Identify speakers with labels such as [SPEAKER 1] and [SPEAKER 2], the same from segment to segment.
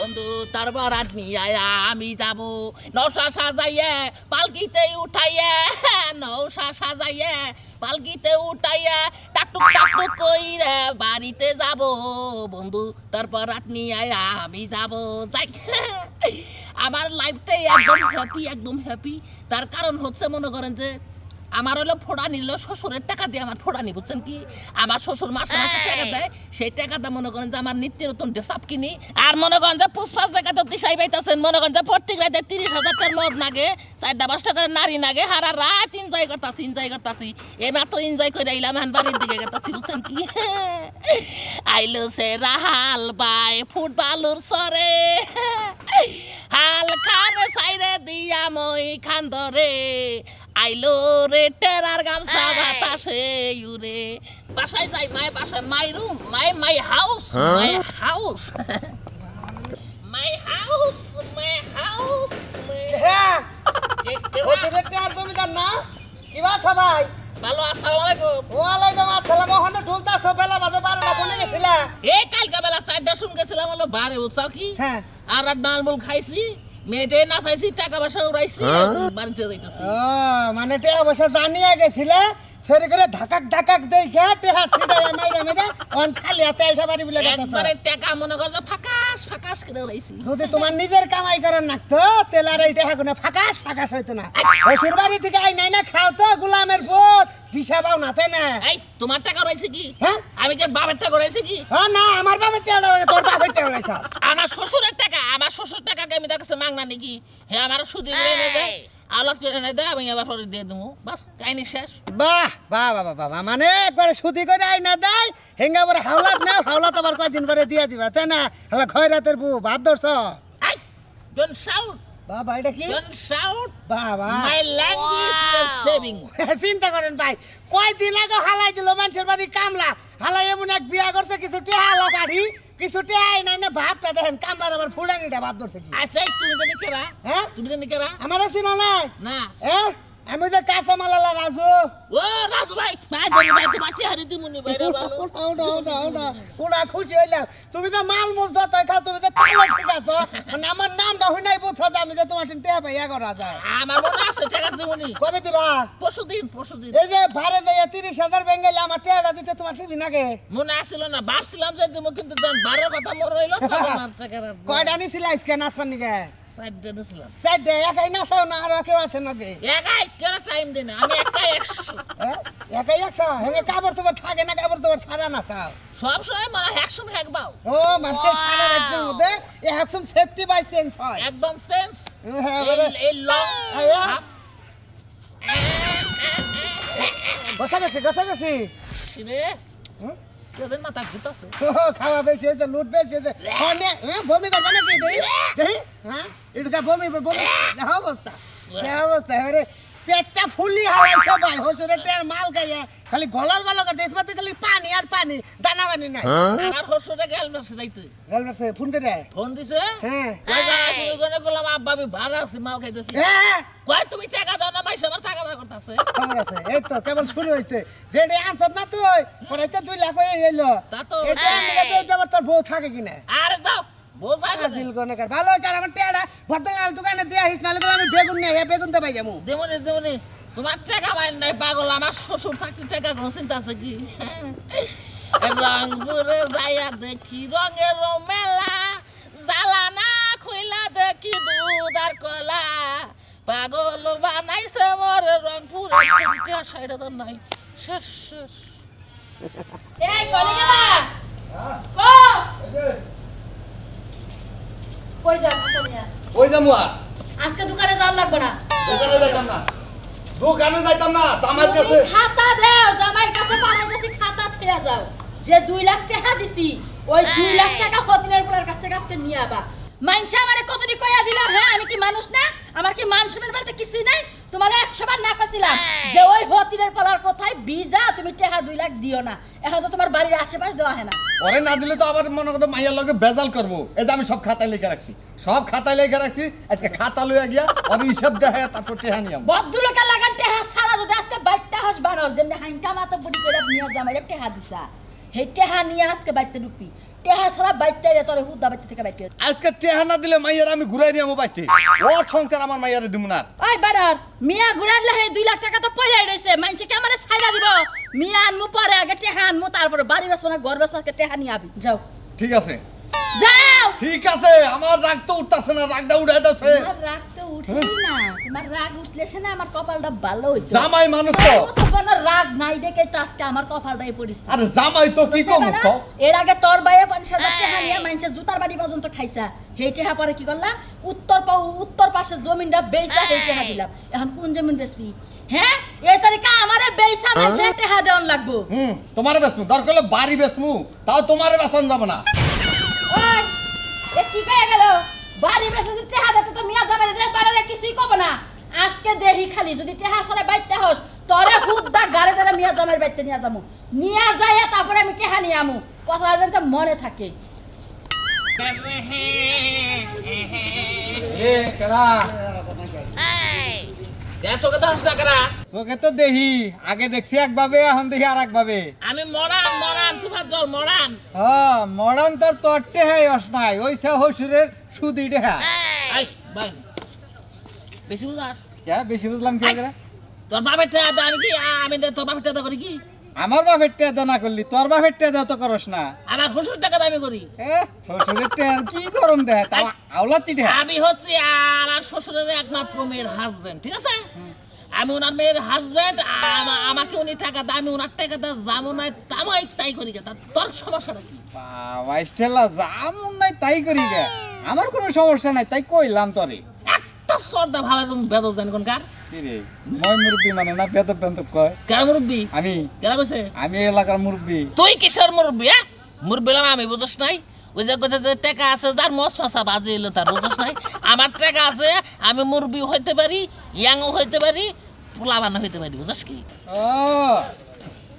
[SPEAKER 1] বন্ধু তার বারাত নিয়ে আমি যাব নৌশা সাজাইয়ে পালকিতে উঠাইয়ে নৌশা সাজাইয়ে পালকিতে উঠাইয়ে টাকটুক টাকটুক কইরে বাড়িতে যাব বন্ধু তার বারাত নিয়ে আমি যাব যাই আমার লাইফটাই একদম হ্যাপি তার কারণ হচ্ছে মনে করেন যে আমার হলো ফোড়া নিল শ্বশুরের টাকা দিয়ে আমার ফোড়া নি বুঝছেন কি আমার শ্বশুর মাসে মাসে টাকা দেয় সেই টাকাটা মনে করেন যে আমার নিত্য নতুন ড্রেস কিনি আর মনে করেন যে পুষ্পাস দেখা তো দিশাই পাইতেছেন মনে করেন যে প্রত্যেক রাতে 30,000 টাকার মদ নাগে 4-5 টাকার নারী নাগে হারা রাত এনজয় করতাছি এই মাত্র এনজয় করে আইলাম এখন বাড়ির দিকে গেতাছি বুঝছেন কি আইলো সে রাহাল বাই ফুটবলুর সরে হাল খান সাইরে দিয়া মই খান ধরে আইলো রে টেরার গামছা বাতাসে ইউরে বাসায় যাই মাই রুম মাই হাউস
[SPEAKER 2] হ্যাঁ ও সেটা আর তুমি জান না কি বাস ভাই
[SPEAKER 1] ভালো আসসালামু আলাইকুম
[SPEAKER 2] ওয়ালাইকুম আসসালাম ওখানে ঢুলতাছো বেলা বাজে 12টা কোনে গেছিলা
[SPEAKER 1] এই কালকে বেলা 4টার সময় গেছিলাম হলো বারে উৎসাও কি
[SPEAKER 2] হ্যাঁ
[SPEAKER 1] আর ডালমুল খাইছি মেয়েটে নাচাইছি টাকা পয়সা উড়াইছি বাড়িতে যাইতাছি
[SPEAKER 2] ও মানে টাকা পয়সা জানিয়া গেছিলে সেরে করে ধাকাক দেখে টেহা সিডায় মাইরা অন খালি হাতে আইঠা বাড়ি বলে গেছে
[SPEAKER 1] একবারে টাকা মনে কর যে ফাকাস করে উড়াইছি
[SPEAKER 2] যদি তোমার নিজের কামাই করার নাকতো তেলার এই টাকা কোনো ফাকাস হইতো না শ্বশুর বাড়ি থেকে আই নাই না খাও তো গোলামের পুত দিশা পাও না তাই না
[SPEAKER 1] এই তোমার টাকা উড়াইছে কি
[SPEAKER 2] হ্যাঁ
[SPEAKER 1] আমি কি বাপের টাকা উড়াইছি কি
[SPEAKER 2] হ্যাঁ না আমার বাপের টাকা তোর বাপের টাকা উড়াইছ
[SPEAKER 1] আমার শ্বশুর টাকাকে আমি তার কাছে মাংনা নাকি হ্যাঁ আমার সুদি করে এনে দেয় আলাজ করে এনে দেয় আমি আবার পরে দিয়ে দেবো বাস কাহিনি শেষ
[SPEAKER 2] বাহ মানে একবারে সুদি করে আই না দেয় হেঙ্গা পরে হাওলাত নাও হাওলাত আবার কয়দিন পরে দিয়ে দিবা তাই না হ্যাঁ খয়রাতের বউ ভাব ধরছ
[SPEAKER 1] ডোন্ট শাউট
[SPEAKER 2] বাবা এটা কি
[SPEAKER 1] ডোন্ট শাউট
[SPEAKER 2] বাবা
[SPEAKER 1] মাই ল্যাঙ্গুয়েজ ইজ সেভিং
[SPEAKER 2] চিন্তা করেন ভাই কয়দিন আগে হালাই দিল মানুষের বাড়ি কামলা হালাই এমন এক বিয়া করছে কিছু টেহালা বাড়ি কিছু টেহাই নাই না ভাবটা দেখেন কামলার আবার ফুড়ানিটা ভাব ধরছে কি
[SPEAKER 1] আচ্ছা তুমি জানি কেরা
[SPEAKER 2] হ্যাঁ
[SPEAKER 1] তুমি জানি কেরা
[SPEAKER 2] আমার চিনো না
[SPEAKER 1] না
[SPEAKER 2] হ্যাঁ আমি যে কাঁচা মালালা রাজু
[SPEAKER 1] ও রাজু ভাই ভাই তোমার টিহারি দিমুনি ভাই রে ভালো
[SPEAKER 2] পুরা খুশি হইলাম তুমি তো মাল মুল যত খাও তুমি তো তাইলে ঠিক আছো মানে আমার নামটা হই নাই বুঝছো যে আমি যে তোমার টেয়া পাইয়া করা যায়
[SPEAKER 1] আমার মনে আছে টাকা দিমুনি
[SPEAKER 2] কবে দিবা
[SPEAKER 1] পরশুদিন
[SPEAKER 2] এই যে ভাড়া যাইয়া 30,000 বেঙ্গাইলে আমার টেয়াটা দিতে তোমার সিবি নাগে
[SPEAKER 1] মনে আসছিল না ভাবছিলাম যে দিমু কিন্তু বারের কথা মনে রইল
[SPEAKER 2] কয়টা নিছিল আজকে নাচবার নিকে
[SPEAKER 1] 4টা দিছিলাম
[SPEAKER 2] 4টা একাই নাচাও না আর কেউ আছে নাকি
[SPEAKER 1] একাই কেন টাইম দেন আমি একাই 100
[SPEAKER 2] একাই 100 হেগে কাপড় চোপড় থাকে না কাপড় চোপড় ছাড়া নাচাও
[SPEAKER 1] সব সময় মানে 100 হেকবাও
[SPEAKER 2] ও মানে ছাড়া একদম মধ্যে একদম সেফটি বাই সেন্স হয়
[SPEAKER 1] একদম সেন্স এই লং
[SPEAKER 2] গসাগসি
[SPEAKER 1] রে তোদের মাথা ঘুরতাছে
[SPEAKER 2] খাওয়া বেশি হয়েছে লুট বেশি হয়েছে বমি করবে নাকি দেখি হ্যাঁ এটা বমি দেখা অবস্থা আরে পেটটা ফুলি হারাইছে ভাই হসুরের টের মাল খাইয়া খালি গলার করতে ইসমাতে খালি পানি আর পানি দানা পানি নাই
[SPEAKER 1] আমার হসুরে গেলবাসে যাইতে
[SPEAKER 2] গেলবাসে ফোন করে
[SPEAKER 1] ফোন দিছে
[SPEAKER 2] হ্যাঁ
[SPEAKER 1] কই জানা তুমি কোনে বললাম আব্বা আমি ভাড়া আছি মাল খাইতেছি
[SPEAKER 2] হ্যাঁ
[SPEAKER 1] কই তুমি টাকা দাও না মাইছে আমার টাকা দাও করতেছে
[SPEAKER 2] খবর আছে এই তো কেবল শুরু হইছে যেটা আনসার না তুই পরে 2 লাখ হয়ে এলো
[SPEAKER 1] তা তো
[SPEAKER 2] এটা নিয়ে আবার তোর বউ থাকে কিনা
[SPEAKER 1] আরে যাও বোঝা
[SPEAKER 2] দিল কোনে কর ভালো চার আমার টেড়া ভদ্রলাল দোকানে দিয়া হিস নালে আমি বেগুন নিয়ে বেগুন তো পাই যামু
[SPEAKER 1] দেমনি তোমার টাকা মাইন নাই পাগল আমার শ্বশুর থাকতে টাকা কোনো চিন্তা আছে কি রংপুরে যাইয়া দেখি রঙের মেলা জ্বালানা খুইলা দেখি দুধ আর কলা পাগল বানাইছে মোর রংপুরে সিটিয়া সাইডে তো নাই শেষ
[SPEAKER 3] এই কলি গেলা কো কই যান সোনিয়া
[SPEAKER 4] কই যামু
[SPEAKER 3] আজকে দোকানে যাওয়া লাগবে না
[SPEAKER 4] দোকানে যাইতাম না জামাইর কাছে
[SPEAKER 3] খাতা দাও জামাইর কাছে পাঠাইতেছি খাতা থিয়া যাও যে 2 লাখ টাকা দিছি ওই 2 লাখ টাকা হতিনের পোলার কাছ থেকে আজকে নিয়ে আবা মানসা আমারে কতটি কইয়া দিলা হ্যাঁ আমি কি মানুষ না আমার কি মান সম্মান বলতে কিছুই নাই তোমারে 100 বার না কইছিলাম যে ওই হতিনের পোলার কথাই বিজা তুমি টাকা 2 লাখ দিও না এখন তো তোমার বাড়ির আশেপাশে দেওয়া হয় না
[SPEAKER 4] ওরে না দিলে তো আবার মনে করতে মাইয়ার লগে বেজাল করব এই যে আমি সব খাতায় লিখে রাখছি আজকে খাতা লইয়া গিয়া আর হিসাব দেখায় তারপর টেহা নিয়াম
[SPEAKER 3] বদদুলকে লাগান টাকা সারা যদি আজকে বাইটটা হাস বানাও যেমনি হাইনটা মাথা বুড়ি করে নিয়ে জামাইরে টাকা দিছা হে টাকা নিয়ে আজকে বাইতে ঢুকবি টেহা ছাড়া বাইতে রে তোরে হুদা বাইতে থেকে বাইতে
[SPEAKER 4] আজকে টেহা না দিলে মাইয়ার আমি ঘুরাই নিয়ে বাইতে ওর সংসার আমার মাইয়ারে দিমু না
[SPEAKER 3] ওই বাড়ার মিয়া গুড়াইলে হে 2 লাখ টাকা তো পয়লাই রইছে মাইনছে কে আমারে ছাইড়া দিব মিয়া আনমু পরে আগে টেহা আনমু তারপরে বাড়ি বেচবো না ঘর বেচবো আজকে টেহা নিয়ে আবি যাও
[SPEAKER 4] ঠিক আছে
[SPEAKER 3] যাও
[SPEAKER 4] ঠিক আছে আমার রাগ তো উঠতাছে না রাগটা উড়াই দাছে
[SPEAKER 3] তোমার রাগ তো উঠেই না তোমার রাগ উঠলে সে না আমার কপালটা ভালো হইতো
[SPEAKER 4] জামাই মানুষ তো
[SPEAKER 3] তো কোনো রাগ নাই দেখে তো আজকে আমার কপালটাই পড়িস
[SPEAKER 4] আরে জামাই তো কি কম তো
[SPEAKER 3] এর আগে তোর বাইয়ে 50,000 টাকা নিয়ে মাইনছে জুতার বাড়ি পর্যন্ত খাইছা হেই টাকা পরে কি করলা উত্তর পাশে জমিনটা বেচা হেই টাকা দিলাম এখন কোন জমিন বেচবি হ্যাঁ এই তারিখে আমারে বেচা মাইনছে টাকা দেওয়ান লাগবো
[SPEAKER 4] তোমারে বেসমু দরকার হলে বাড়ি বেসমু তাও তোমারে বেচন যাব না
[SPEAKER 3] ওই এ কি কইয়া গেল বাড়ি বেচে যদি টাকা দিতে তো মিয়া জামাই রে বাড়ারে কিছুই কব না আজকে দেহি খালি যদি টাকা সরে বাইতে হস তোরে হুদ্দা গালে ধরে মিয়া জামাইর বাইতে নিয়া যামু নিয়া যাইয়া তারপরে আমি টাকা নিয়ে আমু কথা যেন মনে থাকে
[SPEAKER 4] এ করা
[SPEAKER 1] গ্যাসকে দাস না করা
[SPEAKER 4] চোখে তো দেহি আগে দেখছি একভাবে এখন দেখি আর একভাবে
[SPEAKER 1] আমি মরান তোমার জল মরান
[SPEAKER 4] হ্যাঁ মডার্ন তোর তট্টে হ্যাঁ অস নাই ওই সে হসুরের সুদিটে হ্যাঁ
[SPEAKER 1] আই বাইন বেশি বুঝাস
[SPEAKER 4] কে বেশি বুঝলাম কি করে
[SPEAKER 1] তোর বাপের টাকা দাও, আমি কি আমি তোর বাপের টাকা করি কি
[SPEAKER 4] আমার বাপের টেদা না করলি তোর বাপের টেদা তো করস না
[SPEAKER 1] আমার শ্বশুর টাকা আমি করি
[SPEAKER 4] হসুরের টের কি করম দেয় তা আওলাতি ঢে
[SPEAKER 1] আমি হচ্ছে আমার শ্বশুরের একমাত্র মেয়ের হাজবেন্ড ঠিক আছে আমি ওনার মেয়ের হাজবেন্ড আমাকে উনি টাকা দেয় আমি ওনার টাকা দেয় যাবো নাই তামাই তাই করি গে তোর সমস্যাটা কি
[SPEAKER 4] বাবা স্টেলা জামুন নাই তাই করি গে আমার কোনো সমস্যা নাই তাই কইলাম তোরে
[SPEAKER 1] একটা সর্দা ভালো তুমি বেদব জানি কোন কার
[SPEAKER 4] কি রে মই মুরব্বি মানে না বেদব বেদব কয়
[SPEAKER 1] কার মুরব্বি
[SPEAKER 4] আমি
[SPEAKER 1] কেরা কইছে
[SPEAKER 4] আমি এলাকার মুরব্বি
[SPEAKER 1] তুই কিসের মুরব্বি হ্যাঁ মুরব্বি আমি বুঝছ নাই ওই যে কইছে যে টাকা আছে যার মস ফাঁসা বাজে এলো তার বুঝছ নাই আমার টাকা আছে আমি মুরব্বি হইতে পারি ইয়াংও হইতে পারি পোলাবানা হইতে পারি বুঝছ কি
[SPEAKER 4] ও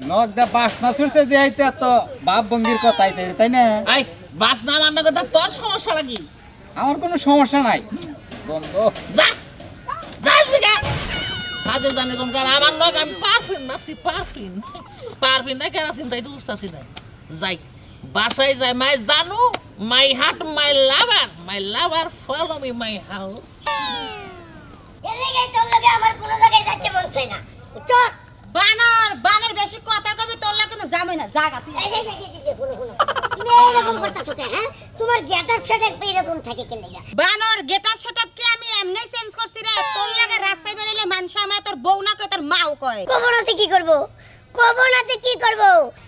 [SPEAKER 4] নক দা বাসনা ছুটতে দিয়াইতে তো বাপ বঙ্গির কথাই তাই না
[SPEAKER 1] আই বাস না মান্না কথা তোর সমস্যাটা কি
[SPEAKER 4] আমার কোনো সমস্যা নাই বন্ধ
[SPEAKER 1] যা যাই দিকে হাজার জানে কোন কার আমার নক আমি পারফিন মারছি পারফিন না কেরাসিন তাই তো উস্তাছি না যাই বাসায় যাই মাই জানু my heart my lover follow me my house
[SPEAKER 5] এলাকায় তোর লগে আমার কোনো জায়গায় যাইতে মন চাই না চল
[SPEAKER 6] বানর বেশি কথা কবে তোর লাগে কোনো জামাই না জাগা তুই
[SPEAKER 5] তুমি এরকম করতেছো কে হ্যাঁ তোমার গেটআপ সেটআপ এরকম থাকে কে লাগা
[SPEAKER 6] বানর গেটআপ সেটআপ কি আমি এমনি চেঞ্জ করছি রে তোর লাগে রাস্তায় বেরিয়ে মানুষ আমার তোর বউ না কয় তোর মাও কয়
[SPEAKER 5] কবনাতে কি করব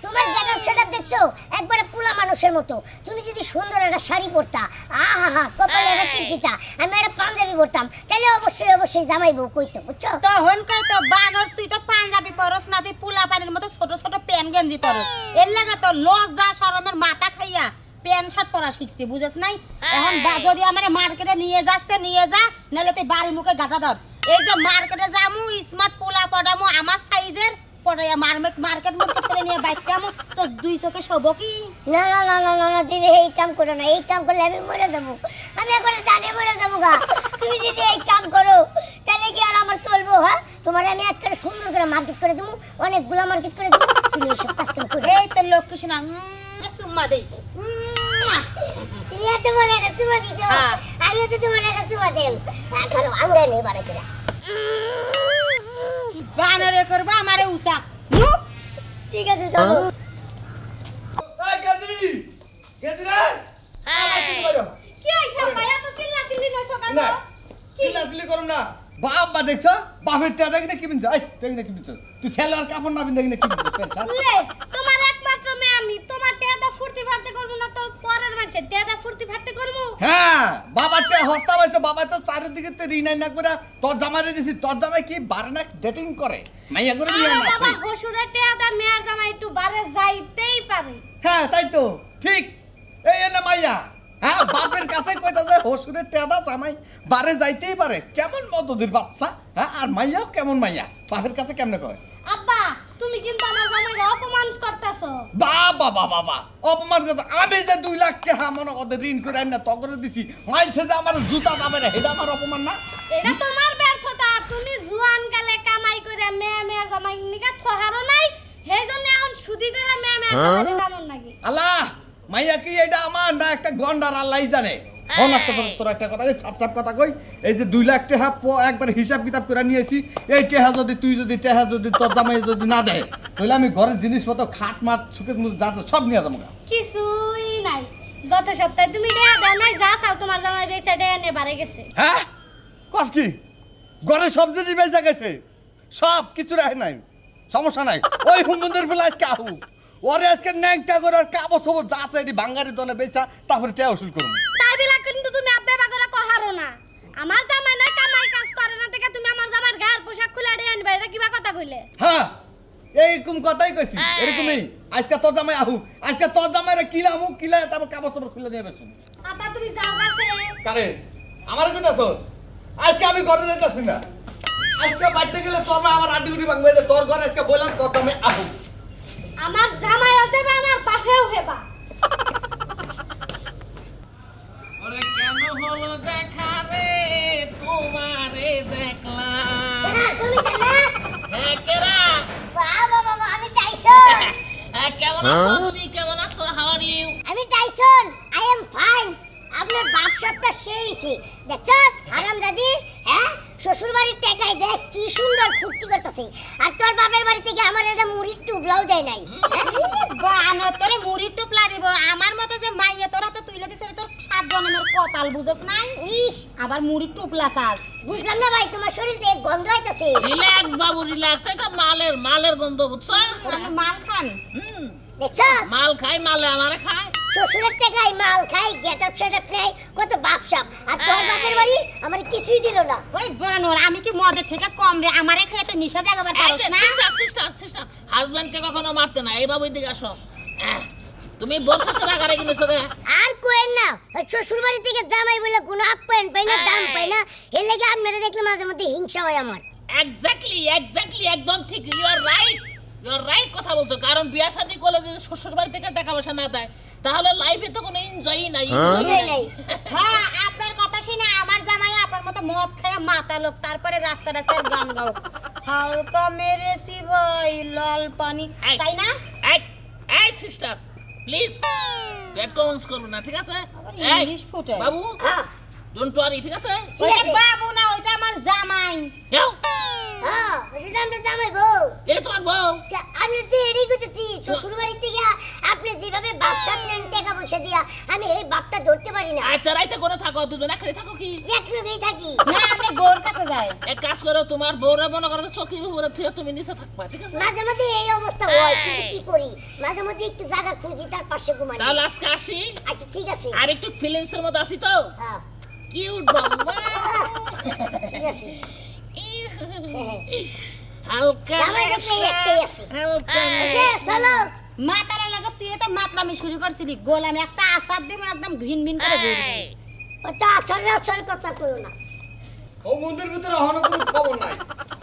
[SPEAKER 5] তোমার গেটআপ সেটআপ দেখছো একবারে পুলা মানুষের মতো তুমি যদি সুন্দর একটা শাড়ি পরতা আহা কপালে একটা টিপ দিতা আমি একটা পাঞ্জাবি পরতাম তাহলে অবশ্যই জামাই বউ কইতো বুঝছো
[SPEAKER 6] তখন কই তো বানর তুই তো পাঞ্জাবি পরস না তুই পুলা পানির মতো ছোট ছোট প্যান গেঞ্জি পরস এর লাগা তো লজ্জা শরমের মাথা খাইয়া প্যান্ট শার্ট পরা শিখছি বুঝছ নাই এখন যদি আমারে মার্কেটে নিয়ে যা নালে তুই বাড়ি মুখে গাটা ধর এই যে মার্কেটে যামু স্মার্ট পোলা পড়ামু আমার সাইজের পড়াইয়া মার্কেট করে নিয়ে বাইকামু তো দুই চোখে শোভ কি
[SPEAKER 5] না তুমি এই কাম করো না এই কাম করলে আমি মরে যাবো আমি একবারে জানে মরে যাবো গা তুমি যদি এই কাম করো তাহলে কি আর আমার চলবো হ্যাঁ তোমার আমি একটা সুন্দর করে মার্কেট করে দেবো অনেকগুলো মার্কেট করে দেবো তুমি এইসব কাজ কেন করো
[SPEAKER 6] এই তো লোক কিছু না সুম্মা দেই
[SPEAKER 5] তুমি এত বড় একটা চুমা দিছো আমি তো তোমার একটা চুমা দেব এখন আমরা নেই বাড়ি করে
[SPEAKER 6] বানরে করবা আমারে উসা
[SPEAKER 5] ঠিক আছে চলো
[SPEAKER 4] এই গেদি রে আমার কি করো
[SPEAKER 6] কি হইছে ভাইয়া তো চিল্লি কইছো কেন
[SPEAKER 4] না চিল্লাচিল্লি করুম না বাবা দেখছো বাপের টা দেখি না কি বিনছ এই দেখি না কি বিনছ তুই সেলার কাপড় না বিন দেখি না কি বিনছ পেছাল
[SPEAKER 6] লে তোমার একমাত্র মেয়ে আমি তোমার টেদা ফুর্তি ফাড়তে করব না তো পরের মানুষের টেদা ফুর্তি ফাড়তে করব
[SPEAKER 4] হ্যাঁ বাবাটা হস্তা হইছে বাবা তো চারিদিকে তে রিনাই না করে তোর জামাইরে দিছি তোর জামাই কি বারনা ডেটিং করে মাইয়া করে নিয়ে
[SPEAKER 6] বাবা
[SPEAKER 4] আসে
[SPEAKER 6] হসুরের টেদা মেয়ের জামাই একটু বারে যাইতেই পারে
[SPEAKER 4] হ্যাঁ তাই তো ঠিক এই এনে মাইয়া হ্যাঁ বাপের কাছে কইতা যে হসুরের টেদা জামাই বারে যাইতেই পারে কেমন মদদের বাচ্চা হ্যাঁ আর মাইয়াও কেমন মাইয়া বাপের কাছে কেমনে কয়
[SPEAKER 6] আব্বা তুমি কিন্তু আমার জামাইরে অপমান করতেছো
[SPEAKER 4] বাবা অপমান করতে আমি যে 2 লাখ টাকা মনে করতে ঋণ করে আইনা তগরে দিছি মাইছে যে আমার জুতা দাবে রে এটা আমার অপমান না
[SPEAKER 6] এটা তোমার ব্যর্থতা তুমি জুয়ান কালে কামাই করে মেয়ে জামাই নিকা ঠহারো নাই সেইজন্য এখন সুদি করে মেয়ে জামাই টানুন নাকি
[SPEAKER 4] আল্লাহ মাইয়া কি এটা আমার না একটা গন্ডার আল্লাহই জানে। তোর একটা কথা ছাপ কথা কই, এই যে 2 লাখ টাকা একবার হিসাব কিতাব করে নিয়েছি, এই টাকা যদি তুই যদি তোর জামাই যদি না দেয় তাহলে আমি ঘরের জিনিসপত্র খাট মাট সুখে যা সব নিয়ে যাবো।
[SPEAKER 5] কিছুই নাই, গত সপ্তাহে তুমি দেয়া দাও নাই, যা চাও তোমার জামাই বেচা দেয়া নে বাড়ে গেছে।
[SPEAKER 4] হ্যাঁ কস কি ঘরের সব জিনিস বেচা গেছে, সব কিছু রাখে নাই, সমস্যা নাই। ওই হুমুন্দের বেলা আজকে আহু ওরে আজকে ন্যাংটা করে আর কাবড় সবর যা আছে এটি বাঙ্গারি দলে বেচা তারপরে টাকা উসুল করুন।
[SPEAKER 5] তাই বেলা কিন্তু তুমি আব্বে বাগরা কহারো না, আমার জামাই না কামাই কাজ করে না থেকে তুমি আমার জামার গায়ের পোশাক খুলে দিয়ে আনবে, এটা কিবা কথা কইলে?
[SPEAKER 4] হ্যাঁ এইরকম কথাই কইছি, এরকমই। আজকে তোর জামাই আহু, আজকে তোর জামাইরে কিলামু কিলা তারপর কাবড় সবর খুলে দিয়ে বেশুন।
[SPEAKER 5] আপা তুমি যাও কাছে।
[SPEAKER 4] কারে আমার কইতাছস? আজকে আমি ঘরে যাইতাছি না, আজকে বাইতে গেলে তোর মা আমার আড্ডি উডি ভাঙবে, তোর ঘরে আজকে বললাম তোর জামাই আহু।
[SPEAKER 5] আমার জামাই আছে বা আমার বাপেও হেবা।
[SPEAKER 1] ওরে কেন হলো দেখা রে তোমারে দেখলাম।
[SPEAKER 5] না তুমি জানা
[SPEAKER 1] হ্যাঁ কেরা?
[SPEAKER 5] বাবা বাবা আমি টাইসন।
[SPEAKER 1] কেমন আছো তুমি? কেমন আছো? How are you?
[SPEAKER 5] আমি টাইসন, আই এম ফাইন। আপনার বাপ সবটা সেইছি দেখছস হারামজাদি। হ্যাঁ শ্বশুর বাড়ির টাকায় দেখ কি সুন্দর ফুর্তি করতেছে, আর তোর বাপের বাড়ি থেকে আমার একটা মুড়ির টুবলাও যায় নাই।
[SPEAKER 6] বানো তোরে মুড়ি টুপলা দিব, আমার মতো যে মাইয়া তোর হাতে তুইলে দিছে তোর 7 জন্মের কপাল বুঝছ নাই? ইস আবার মুড়ি টুপলা চাস।
[SPEAKER 5] বুঝলাম না ভাই, তোমার শরীর থেকে গন্ধ হইতাছে।
[SPEAKER 1] রিল্যাক্স বাবু রিল্যাক্স, এটা মালের গন্ধ বুঝছো?
[SPEAKER 6] আমি মাল খান
[SPEAKER 5] দেখছস
[SPEAKER 1] মাল খাই, মালে আমারে খায়।
[SPEAKER 5] শ্বশুরের টাকায় মাল খাই, গেটআপ সেটআপ নেই, কত বাপসাপ। আর তোর বাপের বাড়ি আমার কিছুই দিল না।
[SPEAKER 6] ওই বানর আমি কি মদের থেকে কম রে? আমারে খেয়ে তো নিশা জাগাবার পারছ না।
[SPEAKER 1] সিস্টার হাজবেন্ডকে কখনো মারতে না। এই বাবু এদিকে আসো। তুমি বোর সাথে রাগারে গেছো রে?
[SPEAKER 5] আর কোয়েন না, শ্বশুর বাড়ি থেকে জামাই বলে কোনো আপ্যায়ন পাই না, দাম পাই না, এর লাগি আপনারা দেখলে মাঝে মধ্যে হিংসা হয় আমার।
[SPEAKER 1] এক্স্যাক্টলি একদম ঠিক। ইউ আর রাইট কথা বলছো। কারণ বিয়া শাদী করলে যদি শ্বশুর বাড়ি থেকে টাকা পয়সা না দেয় তাহলে লাইফে তো কোনো এনজয়ই নাই।
[SPEAKER 6] হ্যাঁ আপনার কথা শুনে আমার জামাই আপনার মতো মদ খায় মাথা লোক, তারপরে রাস্তায় গান গাও হালকা মেরেছি ভাই লাল পানি, তাই না?
[SPEAKER 1] এই সিস্টার প্লিজ ব্যাড কমেন্টস করবে না, ঠিক আছে?
[SPEAKER 6] ইংলিশ ফুটে
[SPEAKER 1] বাবু ডোন্ট ওয়ারি, ঠিক আছে?
[SPEAKER 6] ওইটা বাবু না, ওইটা আমার জামাই।
[SPEAKER 1] যাও।
[SPEAKER 5] হ্যাঁ এটা আমরা জামাই বউ।
[SPEAKER 1] এটা তোমার বউ?
[SPEAKER 5] আমি তো এরই করতেছি, শ্বশুর বাড়ি থেকে আপনি যেভাবে বাপসাপ নেন টাকা পয়সা দিয়া, আমি এই বাপটা ধরতে পারি না।
[SPEAKER 1] আচ্ছা রাইতে করে থাকো, দুজন একসাথে থাকো কি?
[SPEAKER 5] একলগেই থাকি।
[SPEAKER 6] না আমরা বোর কাছে যাই।
[SPEAKER 1] এক কাজ করো, তোমার বউরে মনে করো চকির উপরে থুয়ে তুমি নিচে থাকবা, ঠিক আছে?
[SPEAKER 5] মাঝে মাঝে এই অবস্থা হয়, কিন্তু কি করি, মাঝে মাঝে একটু জায়গা খুঁজি তার পাশে ঘুমাই।
[SPEAKER 1] তাহলে আজকে আসি।
[SPEAKER 5] আচ্ছা ঠিক আছে।
[SPEAKER 1] আর একটু ফিলিংস এর মধ্যে আসি তো।
[SPEAKER 5] হ্যাঁ
[SPEAKER 1] কিউট বাবু।
[SPEAKER 5] ঠিক আছে।
[SPEAKER 1] হালকা
[SPEAKER 5] জামাই দেখলে একটাই আছে।
[SPEAKER 1] হালকা
[SPEAKER 5] আচ্ছা, চলো।
[SPEAKER 6] মাতারা লাগা তুই তো মাতলামি শুরু করছিলি, গোলাম একটা আসাদ দিব একদম ভিন ভিন করে ঘুরবি।
[SPEAKER 5] ওটা আছর কথা কইও না।
[SPEAKER 4] ও মন্দির ভিতরে এখনো কোনো খবর নাই।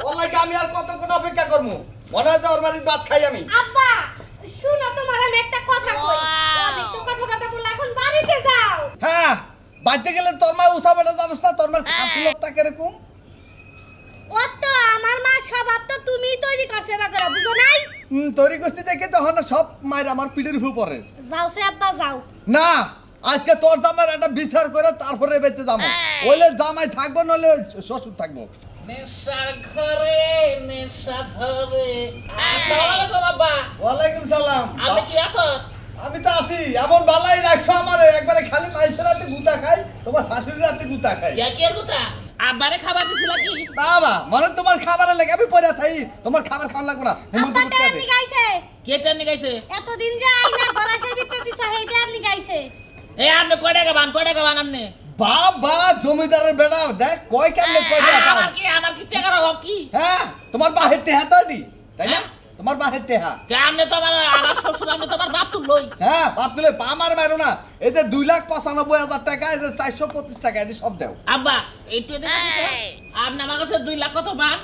[SPEAKER 4] ওলাই আমি আর কতক্ষণ অপেক্ষা করবো? মনে হয় ওর বাড়ির ভাত খাই আমি।
[SPEAKER 5] আব্বা শুনো, তোমার আমি একটা কথা কই। একটু কথাবার্তা বললে এখন বাড়িতে যাও।
[SPEAKER 4] হ্যাঁ বাইতে গেলে তোর মা উসাবেটা জানোস না, তোর মা খাস লোকটা কিরকম?
[SPEAKER 5] ও তো আমার মা স্বভাব তো তুমিই তৈরি করছে বাগরা, বুঝো নাই?
[SPEAKER 4] তৈরি করতে দেখে তখন সব মায়ের আমার পিঠের উপর পড়ে।
[SPEAKER 5] যাও সে আব্বা যাও।
[SPEAKER 4] না আজকে তোর জামাইয়ের একটা বিচার করে তারপরে বেঁচে যাবো। ওইলে জামাই থাকবো নইলে শ্বশুর থাকবো।
[SPEAKER 1] নেশার ঘরে নেশা ধরে। আসসালামু আলাইকুম আব্বা।
[SPEAKER 4] ওয়ালাইকুম সালাম।
[SPEAKER 1] আপনি কি আছো?
[SPEAKER 4] আমি তো আছি। এমন বালাই রাখছো আমারে, একবারে খালি মাইশের রাতে গুতা খাই, তোমার শাশুড়ির রাতে গুতা খাই।
[SPEAKER 1] কি এর কথা? আব্বারে খাবার দিছিল কি?
[SPEAKER 4] বাবা মানে তোমার খাবারের লেগে আমি পড়ে থাই, তোমার খাবার খাওয়া লাগবে না।
[SPEAKER 5] আব্বা টাইম নিগাইছে।
[SPEAKER 1] কে টানি গাইছে?
[SPEAKER 5] এতদিন যে আই না গরাসের ভিতর দিছ হেই টাইম নিগাইছে।
[SPEAKER 1] এ আপনি কয় টাকা বান আপনি?
[SPEAKER 4] বাবা জমিদারের বেটা দেখ কয় কেমনে কয় টাকা।
[SPEAKER 1] আমার কি টাকার অভাব কি?
[SPEAKER 4] হ্যাঁ তোমার বাহের টেহা তো দি, তাই না? তোমার বাহের টেহা।
[SPEAKER 1] আপনি তো আমার শ্বশুর, আপনি তো আমার বাপ তো লই।
[SPEAKER 4] হ্যাঁ বাপ তুলে পা মারো না। এই যে 2,95,000 টাকা, এই যে 425 টাকা, এটি সব দেও।
[SPEAKER 1] আব্বা এইটু দেখেন তো, আপনি আমার কাছে 2 লাখ কত পান?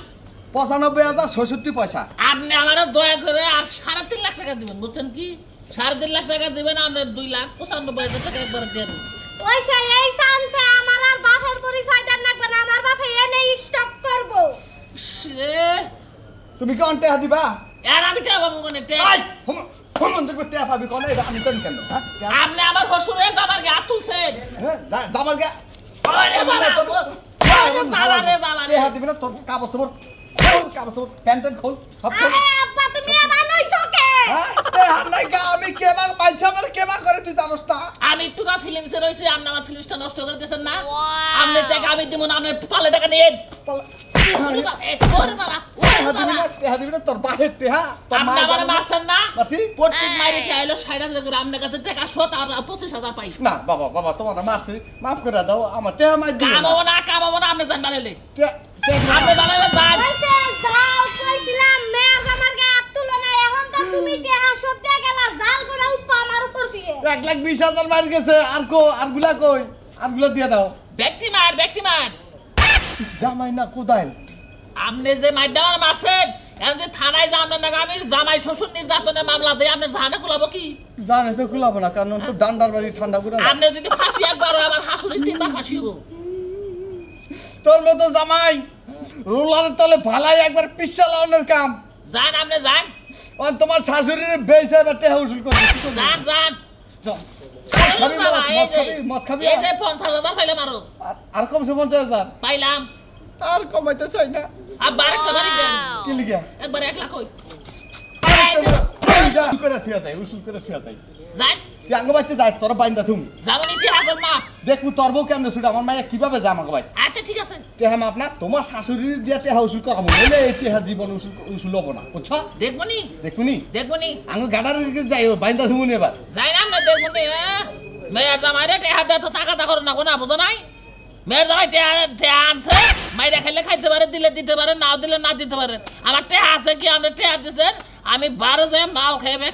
[SPEAKER 4] 95,066 পয়সা।
[SPEAKER 1] আপনি আমার দয়া করে আর 3.5 লাখ টাকা দিবেন, বুঝছেন কি? 3.5 লাখ টাকা দিবেন, আপনি 2,95,000 টাকা একবার দেন।
[SPEAKER 5] ওইসা এই সানসে আমার আর বাপের পরিচয় দেন লাগবে না, আমার বাপে এনে স্টক করব।
[SPEAKER 1] রে
[SPEAKER 4] তুমি কি টেহা দিবা?
[SPEAKER 1] আর আমি টাকা পাবো মানে
[SPEAKER 4] আই, কোন দেখবে টেয়া পাবি কোন এটা আমি জানি কেন হ্যাঁ
[SPEAKER 1] আপনি আমার শ্বশুরের জামার গায়ে হাত তুলছেন।
[SPEAKER 4] জামাল গা
[SPEAKER 1] ওরে বাবা, ওরে বাবা রে বাবা রে।
[SPEAKER 4] টেয়া দিবি না তোর কাপড় চোপড় খোল প্যান্ট খোল সব খোল
[SPEAKER 6] আরে আব্বা তুমি আমার নইছো কে
[SPEAKER 4] হ্যাঁ টেয়া নাই গা আমি কেবা পাইছা মানে কেবা করে তুই জানোস না
[SPEAKER 1] আমি একটু গা ফিল্মসে রইছি, আপনি আমার ফিল্মসটা নষ্ট করে দিয়েছেন না। আপনি টাকা আমি দিব না, আপনি পালে টাকা নিয়েন। ওরে বাবা, ওরে বাবা, ওরে বাবা।
[SPEAKER 4] টেয়া দিবি না তোর বাহের টেয়া তোর
[SPEAKER 1] আপনি
[SPEAKER 4] মা
[SPEAKER 1] আমারে মারছেন না?
[SPEAKER 4] মারছি?
[SPEAKER 1] প্রত্যেক মাইরে খেয়াইলো 60,000 করে, আপনার কাছে টাকা 25,000 পাই।
[SPEAKER 4] না বাবা তোমার মারছি মাফ করে দাও আমার টেয়া মার দিও
[SPEAKER 1] কামাবো না, আপনি জান বানাইলে।
[SPEAKER 4] টেয়া
[SPEAKER 1] আপনি বানাইলে যান।
[SPEAKER 6] কইছে যাও কইছিলাম মেয়ের জামার গায়ে হাত তুলো না এখন তো তুমি টেহা সব দিয়ে গেলা জাল করে উঠবা আমার উপর দিয়ে
[SPEAKER 4] 1,20,000 মার গেছে আর গুলা কই আর গুলা দিয়ে দাও
[SPEAKER 1] ব্যক্তি মার।
[SPEAKER 4] জামাই না কোদাইল
[SPEAKER 1] আপনি যে মাইরটা আমার মারছেন, এখন যে থানায় যান না, আমি জামাই শ্বশুর নির্যাতনের মামলা দিয়ে আপনার জাহানে খুলাবো কি?
[SPEAKER 4] জানে তো খুলাবো না কারণ তো ডান্ডার বাড়ি ঠান্ডা করে না।
[SPEAKER 1] আপনি যদি ফাঁসি একবার হয়, আমার হাসুরির 3বার ফাঁসি হবো।
[SPEAKER 4] তোর মতো জামাই রোলারের তলে ভালাই একবার পিচ্ছা লাউনের কাম
[SPEAKER 1] যান, আপনি যান,
[SPEAKER 4] তোমার শাশুড়ির বেইছে এবার টেহা উসুল করবে কি করবে?
[SPEAKER 1] যান।
[SPEAKER 4] যাও। খাবি
[SPEAKER 1] বাবা,
[SPEAKER 4] মদ খাবি
[SPEAKER 1] এই যে 50,000 পাইলাম আরো।
[SPEAKER 4] আর কমছে 50,000
[SPEAKER 1] পাইলাম।
[SPEAKER 4] আর কমাইতে চাই না
[SPEAKER 1] আবার একটা বাড়ি দেন।
[SPEAKER 4] কি লিখা
[SPEAKER 1] একবার 1 লাখ হই।
[SPEAKER 4] উসুল করে থিয়া যায় উসুল করে থিয়া যায়
[SPEAKER 1] যান,
[SPEAKER 4] তুই আঙ্গ বাইতে যাস তোর বাইন্দা তুমি
[SPEAKER 1] যাবনি ঠিক আগর মাপ।
[SPEAKER 4] দেখবো তোর বউ কেমনে ছুটে আমার মাইয়া কিভাবে যা আমাকে বাইতে
[SPEAKER 1] আচ্ছা ঠিক আছে,
[SPEAKER 4] টেহা মাপ না তোমার শাশুড়ি দিয়ে টেহা উসুল করা মনে এই টেহা জীবন উসুল হবো না বুঝছো
[SPEAKER 1] দেখবনি।
[SPEAKER 4] দেখুনি আঙ্গ গাডার দিকে যাই বাইন্দা তুমি এবার
[SPEAKER 1] যাই না, আপনি দেখবনি। মেয়ের জামাইরে টেহা দেয় তো টাকা করো না, কোনা বুঝো নাই? মেয়ের জামাই টেহা আনছে, মাইরা খাইলে খাইতে পারে, দিলে দিতে পারে, নাও দিলে না দিতে পারে। আমার টেহা আছে কি, আপনি টেহা দিচ্ছেন, আমি বারে যে মাল খেয়ে